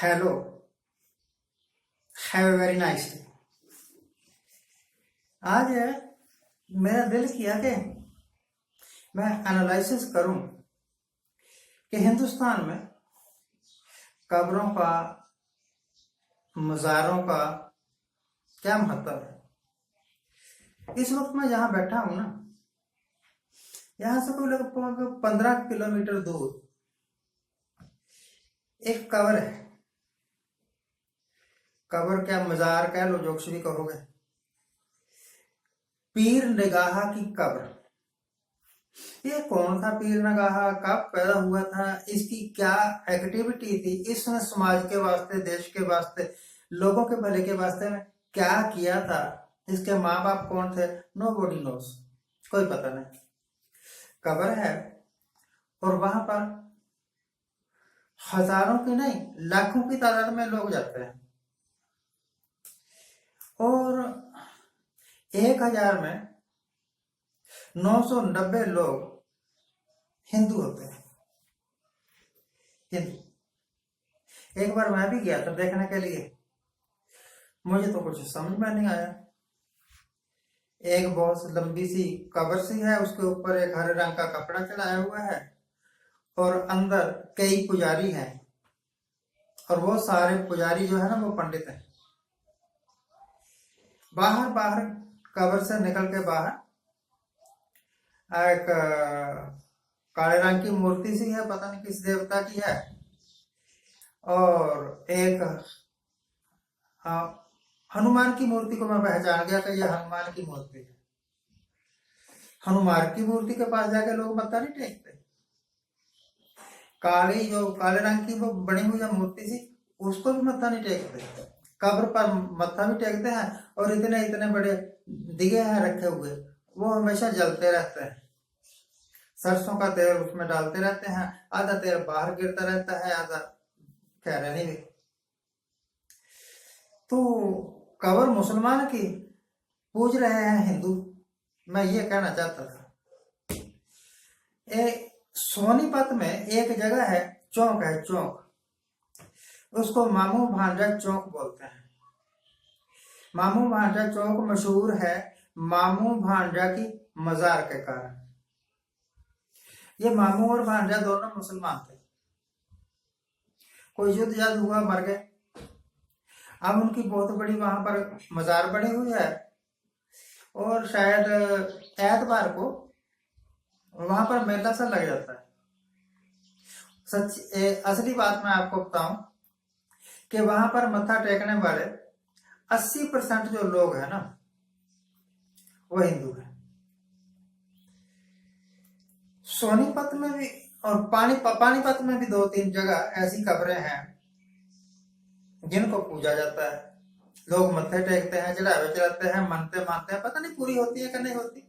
Hello, have a very nice day. आज मेरा दिल किया कि मैं एनालिसिस करूं कि हिंदुस्तान में कब्रों का, मज़ारों का क्या महत्व है। इस वक्त मैं जहां बैठा हूं ना, यहां से कोई लगभग 15 किलोमीटर दूर एक कब्र है। कब्र क्या, मज़ार कह लो, जो कुछ भी कहोगे। पीर निगाह की कब्र। ये कौन था पीर निगाह, कब पैदा हुआ था, इसकी क्या एक्टिविटी थी, इसने समाज के वास्ते, देश के वास्ते, लोगों के भले के वास्ते में क्या किया था, इसके माँ बाप कौन थे, नो बॉडी नोस, कोई पता नहीं। कब्र है और वहां पर हजारों की नहीं, लाखों की तादाद में लोग जाते हैं और 1000 में 990 लोग हिंदू होते हैं। हिंदू। एक बार मैं भी गया था देखने के लिए, मुझे तो कुछ समझ में नहीं आया। एक बहुत लंबी सी कब्र सी है, उसके ऊपर एक हरे रंग का कपड़ा चढ़ाया हुआ है और अंदर कई पुजारी हैं और वो सारे पुजारी जो है ना, वो पंडित हैं। बाहर बाहर कब्र से निकल के बाहर एक काले रंग की मूर्ति सी है, पता नहीं किस देवता की है, और एक हनुमान की मूर्ति को मैं पहचान गया कि यह हनुमान की मूर्ति है। हनुमान की मूर्ति के पास जाके लोग मत्था नहीं टेकते। काली जो काले रंग की वो बनी हुई मूर्ति थी, उसको भी मत्था नहीं टेकते। कब्र पर मत्था भी टेकते हैं और इतने इतने बड़े दिए हैं रखे हुए, वो हमेशा जलते रहते हैं। सरसों का तेल उसमें डालते रहते हैं, आधा तेल बाहर गिरता रहता है, आधा कह रहे नहीं। तो कब्र मुसलमान की पूज रहे हैं हिंदू, मैं ये कहना चाहता था। सोनीपत में एक जगह है, चौक है, चौक, उसको मामू भांजा चौक बोलते हैं। मामू भांजा चौक मशहूर है मामू भांजा की मजार के कारण। ये मामू और भांजा दोनों मुसलमान थे, कोई युद्ध याद हुआ, मर गए। अब उनकी बहुत बड़ी वहां पर मजार बनी हुई है और शायद एतवार को वहां पर मेला सा लग जाता है। सच असली बात मैं आपको बताऊं कि वहां पर मत्था टेकने वाले 80% जो लोग हैं ना, वो हिंदू हैं। सोनीपत में भी और पानीपत में भी 2-3 जगह ऐसी कब्रें हैं जिनको पूजा जाता है। लोग मत्थे टेकते हैं, चढ़ावे चढ़ाते हैं, मानते मानते हैं, पता नहीं पूरी होती है कि नहीं होती।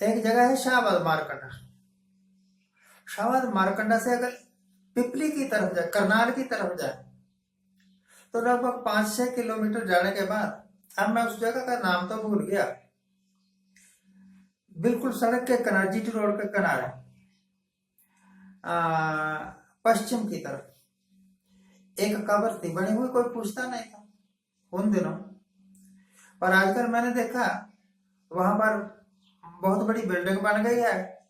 एक जगह है शाहबाद मारकंडा। शाहबाद मारकंडा से अगर पिपली की तरफ जाए, करनाल की तरफ जाए, तो लगभग 5-6 किलोमीटर जाने के बाद, अब मैं उस जगह का नाम तो भूल गया, बिल्कुल सड़क के किनारे, जीटी रोड के किनारे पश्चिम की तरफ एक कब्र थी बनी हुई, कोई पूछता नहीं था उन दिनों। पर आजकल मैंने देखा वहां पर बहुत बड़ी बिल्डिंग बन गई है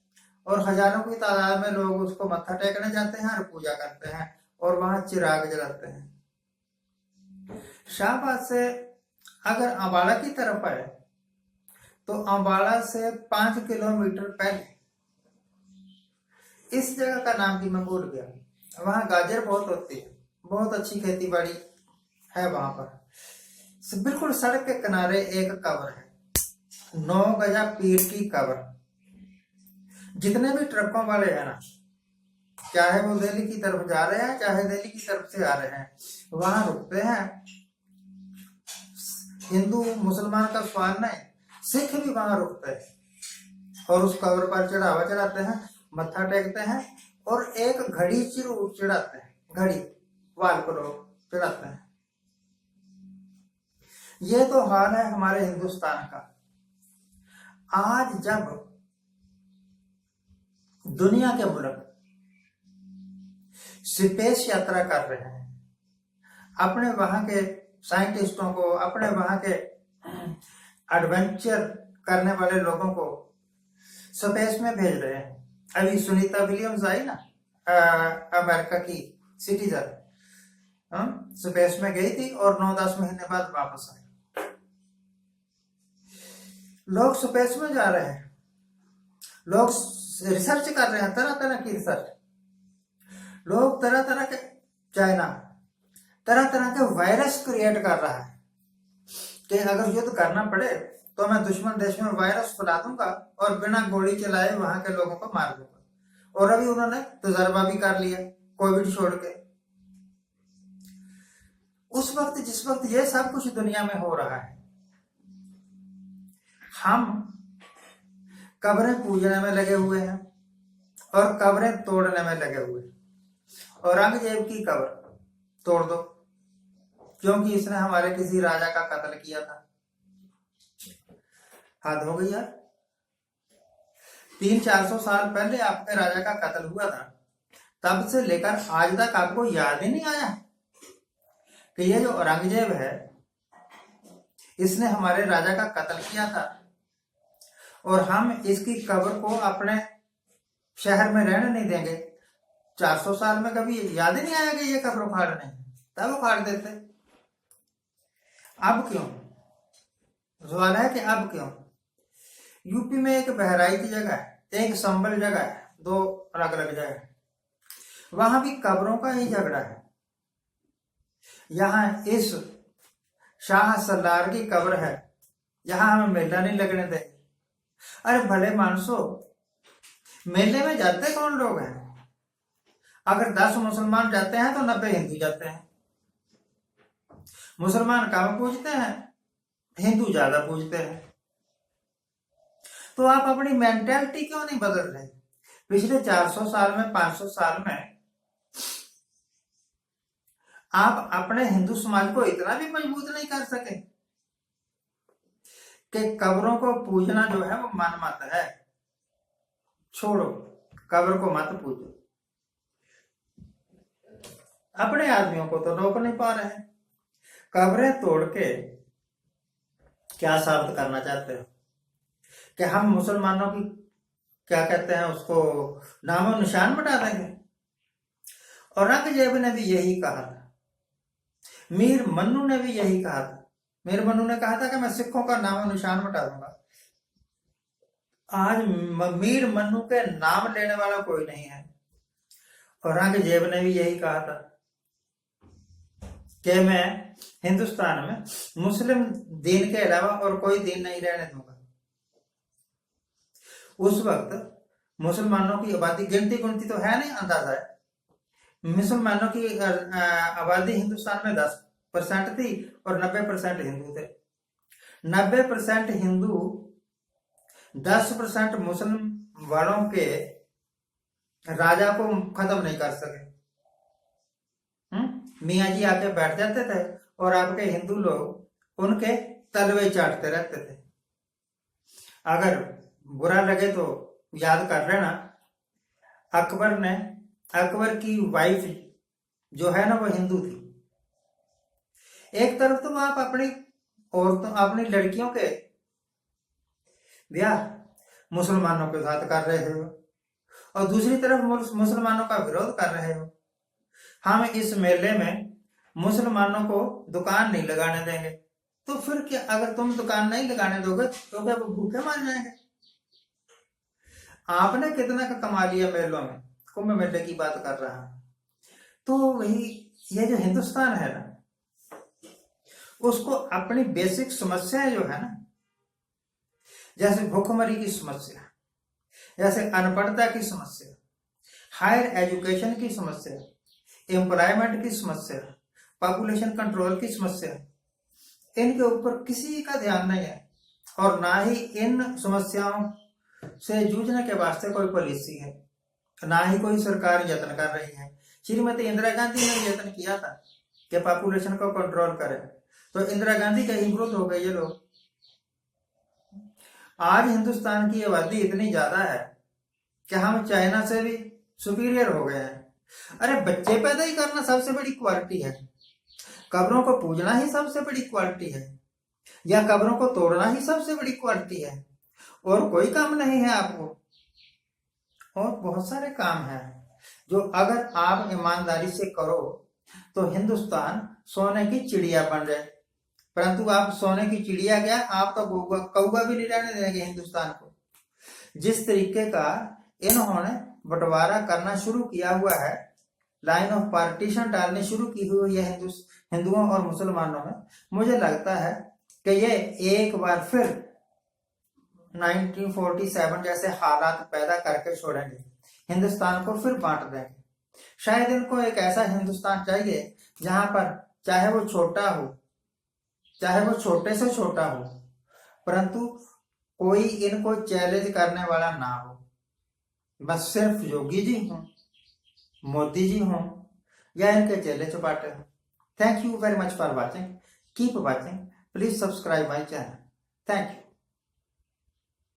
और हजारों की तादाद में लोग उसको मत्था टेकने जाते हैं और पूजा करते हैं और वहां चिराग जलाते हैं। शाहबाद से अगर अम्बाला की तरफ आए तो अम्बाला से 5 किलोमीटर पहले इस जगह का भी नाम मैं भूल गया, वहां गाजर बहुत होती है, बहुत अच्छी खेती बाड़ी है वहां पर। बिल्कुल सड़क के किनारे एक कब्र है, 9 गजा पीर की कब्र। जितने भी ट्रकों वाले हैं ना, चाहे वो दिल्ली की तरफ जा रहे हैं, चाहे दिल्ली की तरफ से आ रहे हैं, वहां रुकते हैं। हिंदू मुसलमान का सवाल नहीं, सिख भी वहां रुकते हैं और उस कब्र पर चढ़ावा चढ़ाते हैं, मत्था टेकते हैं और एक घड़ी जरूर चढ़ाते हैं, घड़ी वाल को लोग चढ़ाते हैं। ये तो हाल है हमारे हिंदुस्तान का। आज जब दुनिया के मुल्क स्पेस यात्रा कर रहे हैं, अपने वहां के साइंटिस्टों को, अपने वहां के एडवेंचर करने वाले लोगों को स्पेस में भेज रहे हैं। अभी सुनीता विलियम्स आई ना, अमेरिका की सिटीजन, स्पेस में गई थी और 9-10 महीने बाद वापस आई। लोग स्पेस में जा रहे हैं, लोग रिसर्च कर रहे हैं, तरह तरह की रिसर्च। लोग तरह तरह के, चाइना तरह तरह के वायरस क्रिएट कर रहा है कि अगर युद्ध करना पड़े तो मैं दुश्मन देश में वायरस फैला दूंगा और बिना गोली चलाए वहां के लोगों को मार दूंगा। और अभी उन्होंने तजर्बा भी कर लिया कोविड छोड़ के। उस वक्त, जिस वक्त ये सब कुछ दुनिया में हो रहा है, हम कब्रें पूजने में लगे हुए हैं और कब्रें तोड़ने में लगे हुए हैं। औरंगजेब की कब्र तोड़ दो क्योंकि इसने हमारे किसी राजा का कत्ल किया था। हद हो गई यार। 300-400 साल पहले आपके राजा का कत्ल हुआ था, तब से लेकर आज तक आपको याद ही नहीं आया कि ये जो औरंगजेब है, इसने हमारे राजा का कत्ल किया था और हम इसकी कब्र को अपने शहर में रहने नहीं देंगे। 400 साल में कभी याद ही नहीं आया कि ये कब्र उखाड़ने है, तब उखाड़ देते। अब क्यों? सवाल है कि अब क्यों? यूपी में एक बहराइच जगह है, एक संबल जगह है, 2 अलग अलग जगह है, वहां भी कब्रों का ही झगड़ा है। यहाँ इस शाह सलार की कब्र है, यहाँ हमें मेला नहीं लगने देंगे। अरे भले मानसो, मेले में जाते कौन लोग हैं? अगर 10 मुसलमान जाते हैं तो 90 हिंदू जाते हैं। मुसलमान कम पूजते हैं, हिंदू ज्यादा पूजते हैं। तो आप अपनी मेंटालिटी क्यों नहीं बदल रहे? पिछले 400 साल में, 500 साल में आप अपने हिंदू समाज को इतना भी मजबूत नहीं कर सके कि कब्रों को पूजना जो है वो मन मत है। छोड़ो, कब्र को मत पूजो। अपने आदमियों को तो रोक नहीं पा रहे हैं। कब्रें तोड़ के क्या साबित करना चाहते हो कि हम मुसलमानों की, क्या कहते हैं उसको, नामो निशान मिटा देंगे? औरंगजेब ने भी यही कहा था, मीर मन्नू ने भी यही कहा था। मीर मन्नू ने कहा था कि मैं सिखों का नामो निशान मिटा दूंगा। आज मीर मन्नू के नाम लेने वाला कोई नहीं है। औरंगजेब ने भी यही कहा था कि मैं हिंदुस्तान में मुस्लिम दीन के अलावा और कोई दीन नहीं रहने दूंगा। उस वक्त मुसलमानों की आबादी, गिनती तो है नहीं, अंदाजा है। मुसलमानों की आबादी हिंदुस्तान में 10% थी और 90% हिंदू थे। 90% हिंदू 10% मुस्लिम वालों के राजा को खत्म नहीं कर सके। मियाँ जी आके बैठ जाते थे और आपके हिंदू लोग उनके तलवे चाटते रहते थे। अगर बुरा लगे तो याद कर लेना, अकबर की वाइफ जो है ना वो हिंदू थी। एक तरफ तो आप अपनी औरतों, अपनी लड़कियों के ब्याह मुसलमानों के साथ कर रहे हो और दूसरी तरफ मुसलमानों का विरोध कर रहे हो। हम इस मेले में मुसलमानों को दुकान नहीं लगाने देंगे। तो फिर क्या, अगर तुम दुकान नहीं लगाने दोगे तो क्या वो भूखे मर जाएंगे? आपने कितना का कमा लिया मेलों में, कुंभ मेले की बात कर रहा है। तो वही, ये जो हिंदुस्तान है ना, उसको अपनी बेसिक समस्याएं जो है ना, जैसे भूखमरी की समस्या, जैसे अनपढ़ता की समस्या, हायर एजुकेशन की समस्या, एम्प्लॉयमेंट की समस्या, पॉपुलेशन कंट्रोल की समस्या, इनके ऊपर किसी का ध्यान नहीं है और ना ही इन समस्याओं से जूझने के वास्ते कोई पॉलिसी है, ना ही कोई सरकार यत्न कर रही है। श्रीमती इंदिरा गांधी ने यत्न किया था कि पॉपुलेशन को कंट्रोल करें, तो इंदिरा गांधी के ही विरुद्ध हो गए ये लोग। आज हिंदुस्तान की आबादी इतनी ज्यादा है कि हम चाइना से भी सुपीरियर हो गए हैं। अरे बच्चे पैदा ही करना सबसे बड़ी क्वालिटी है? कब्रों को पूजना ही सबसे बड़ी क्वालिटी है? या कब्रों को तोड़ना ही सबसे बड़ी क्वालिटी है? और कोई काम नहीं है आपको? और बहुत सारे काम हैं जो अगर आप ईमानदारी से करो तो हिंदुस्तान सोने की चिड़िया बन जाए। परंतु आप सोने की चिड़िया क्या, आप तो कौवा भी नहीं रहने देंगे हिंदुस्तान को। जिस तरीके का इन्होंने बंटवारा करना शुरू किया हुआ है, लाइन ऑफ पार्टीशन डालनी शुरू की हुई है हिंदुओं और मुसलमानों में, मुझे लगता है कि ये एक बार फिर 1947 जैसे हालात पैदा करके छोड़ेंगे, हिंदुस्तान को फिर बांट देंगे। शायद इनको एक ऐसा हिंदुस्तान चाहिए जहां पर चाहे वो छोटा हो, चाहे वो छोटे से छोटा हो, परंतु कोई इनको चैलेंज करने वाला ना हो। बस सिर्फ योगी जी हों, मोदी जी हों, या इनके चेले चपाटे हों। Thank you very much for watching. Keep watching. Please subscribe my channel. Thank you.